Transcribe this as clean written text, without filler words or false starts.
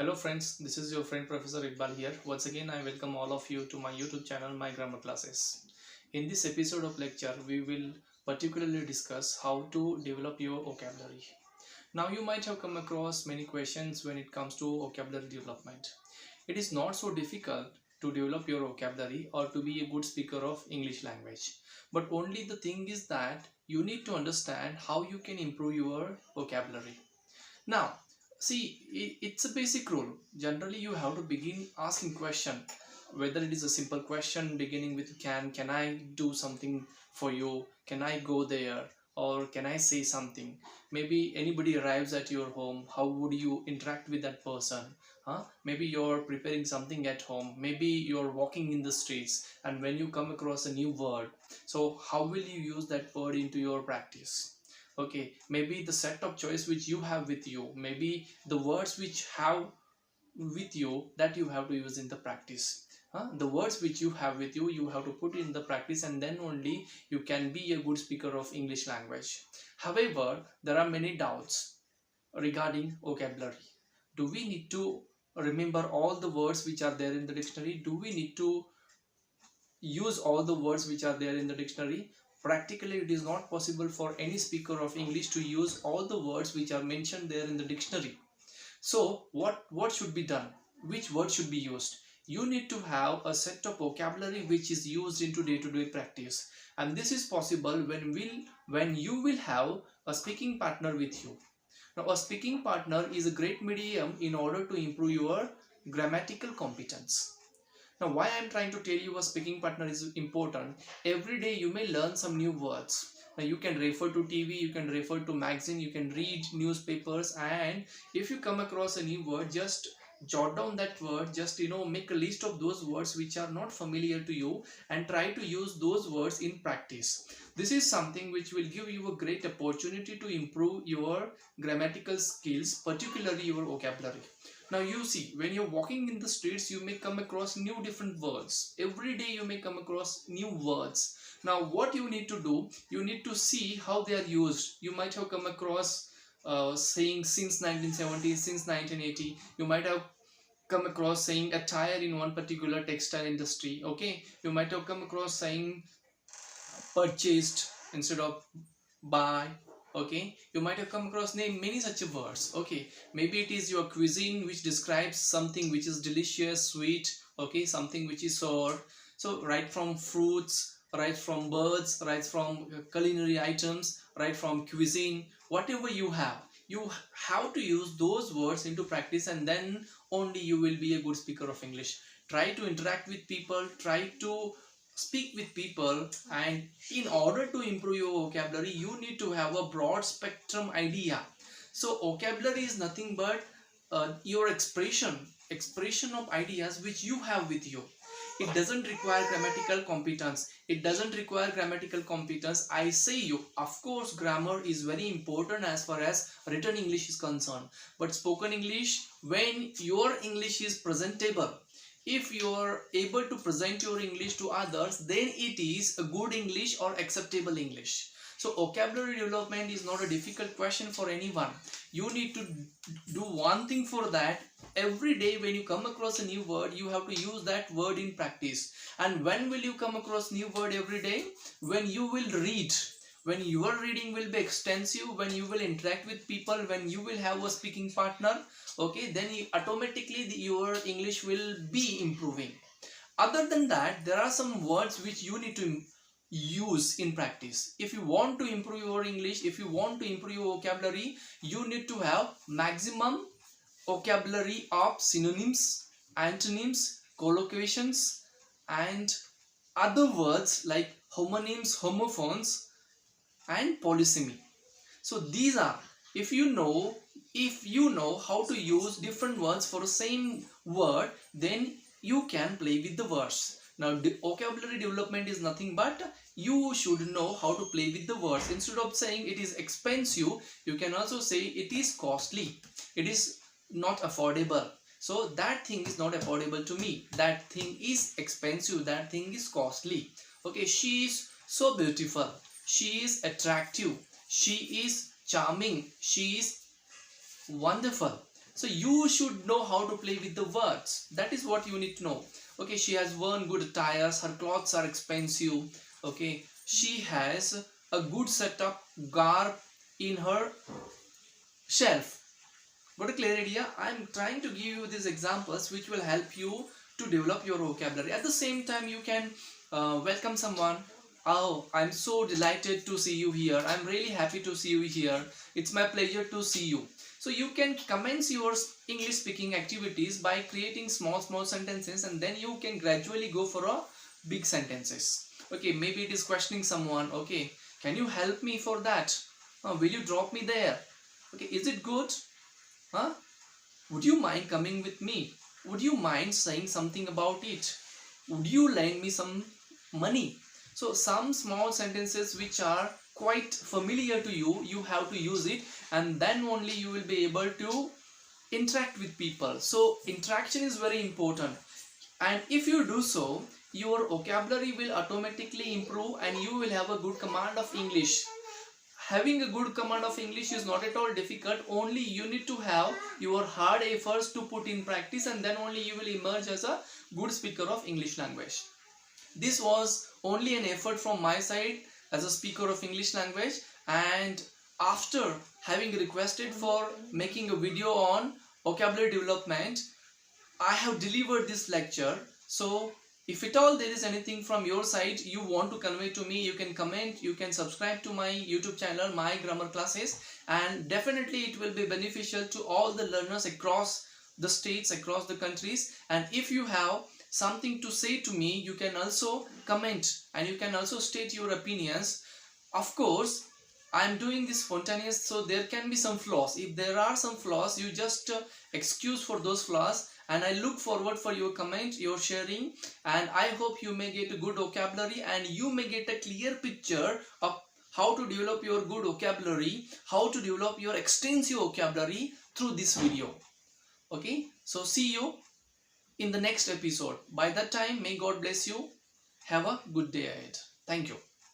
Hello friends, this is your friend Professor Iqbal here. Once again, I welcome all of you to my YouTube channel, My Grammar Classes. In this episode of lecture, we will particularly discuss how to develop your vocabulary. Now, you might have come across many questions when it comes to vocabulary development. It is not so difficult to develop your vocabulary or to be a good speaker of English language. But only the thing is that you need to understand how you can improve your vocabulary. Now, see, it's a basic rule. Generally, you have to begin asking question, whether it is a simple question beginning with can I do something for you? Can I go there? Or can I say something? Maybe anybody arrives at your home. How would you interact with that person? Maybe you're preparing something at home. Maybe you're walking in the streets, and when you come across a new word, so how will you use that word into your practice? Okay, maybe the set of choice which you have with you, maybe the words which have with you, that you have to use in the practice. The words which you have with you, you have to put in the practice, and then only you can be a good speaker of English language. However, there are many doubts regarding vocabulary. Do we need to remember all the words which are there in the dictionary? Do we need to use all the words which are there in the dictionary? Practically, it is not possible for any speaker of English to use all the words which are mentioned there in the dictionary. So what should be done? Which word should be used? You need to have a set of vocabulary which is used into day-to-day practice, and this is possible when you will have a speaking partner with you. Now, a speaking partner is a great medium in order to improve your grammatical competence. Now, why I am trying to tell you a speaking partner is important. Every day you may learn some new words. Now, you can refer to TV, you can refer to magazine, you can read newspapers, and if you come across a new word, just jot down that word, just make a list of those words which are not familiar to you and try to use those words in practice. This is something which will give you a great opportunity to improve your grammatical skills, particularly your vocabulary. Now you see, when you're walking in the streets, you may come across new different words. Every day you may come across new words. Now what you need to do, you need to see how they are used. You might have come across saying since 1970, since 1980. You might have come across saying attire in one particular textile industry. Okay, you might have come across saying purchased instead of buy. Okay, you might have come across many such words. Okay, maybe it is your cuisine which describes something which is delicious, sweet. Okay, something which is sour. So right from fruits, right from birds, right from culinary items, right from cuisine, whatever you have to use those words into practice, and then only you will be a good speaker of English. Try to interact with people, try to speak with people, and in order to improve your vocabulary, you need to have a broad spectrum idea. So vocabulary is nothing but your expression of ideas which you have with you. It doesn't require grammatical competence. It doesn't require grammatical competence. I say you, of course, grammar is very important as far as written English is concerned. But spoken English, when your English is presentable, if you are able to present your English to others, then it is a good English or acceptable English. So vocabulary development is not a difficult question for anyone. You need to do one thing for that. Every day when you come across a new word, you have to use that word in practice. And when will you come across new word every day? When you will read. When your reading will be extensive, when you will interact with people, when you will have a speaking partner, okay, then automatically your English will be improving. Other than that, there are some words which you need to use in practice. If you want to improve your English, if you want to improve your vocabulary, you need to have maximum vocabulary of synonyms, antonyms, collocations, and other words like homonyms, homophones, and polysemy. So these are, if you know how to use different words for the same word, then you can play with the words. Now vocabulary development is nothing but you should know how to play with the words. Instead of saying it is expensive, you can also say it is costly, it is not affordable. So that thing is not affordable to me, that thing is expensive, that thing is costly. Okay, she is so beautiful, she is attractive, she is charming, she is wonderful. So you should know how to play with the words. That is what you need to know. Okay, she has worn good attires, her clothes are expensive. Okay, she has a good setup garb in her shelf. Got a clear idea? I'm trying to give you these examples which will help you to develop your vocabulary. At the same time, you can welcome someone. Oh, I'm so delighted to see you here. I'm really happy to see you here. It's my pleasure to see you. So you can commence your English speaking activities by creating small sentences, and then you can gradually go for a big sentences. Okay, maybe it is questioning someone. Okay, can you help me for that? Will you drop me there? Okay, is it good? Huh? Would you mind coming with me? Would you mind saying something about it? Would you lend me some money? So some small sentences which are quite familiar to you, you have to use it, and then only you will be able to interact with people. So interaction is very important, and if you do so, your vocabulary will automatically improve and you will have a good command of English. Having a good command of English is not at all difficult. Only you need to have your hard efforts to put in practice, and then only you will emerge as a good speaker of English language. This was only an effort from my side as a speaker of English language, and after having requested for making a video on vocabulary development, I have delivered this lecture. So if at all there is anything from your side you want to convey to me, you can comment, you can subscribe to my YouTube channel, My Grammar Classes, and definitely it will be beneficial to all the learners across the states, across the countries. And if you have something to say to me, you can also comment and you can also state your opinions. Of course, I am doing this spontaneous, so there can be some flaws. If there are some flaws, you just excuse for those flaws, and I look forward for your comment, your sharing, and I hope you may get a good vocabulary and you may get a clear picture of how to develop your good vocabulary, how to develop your extensive vocabulary through this video. Okay, so see you in the next episode. By that time, may God bless you. Have a good day ahead. Thank you.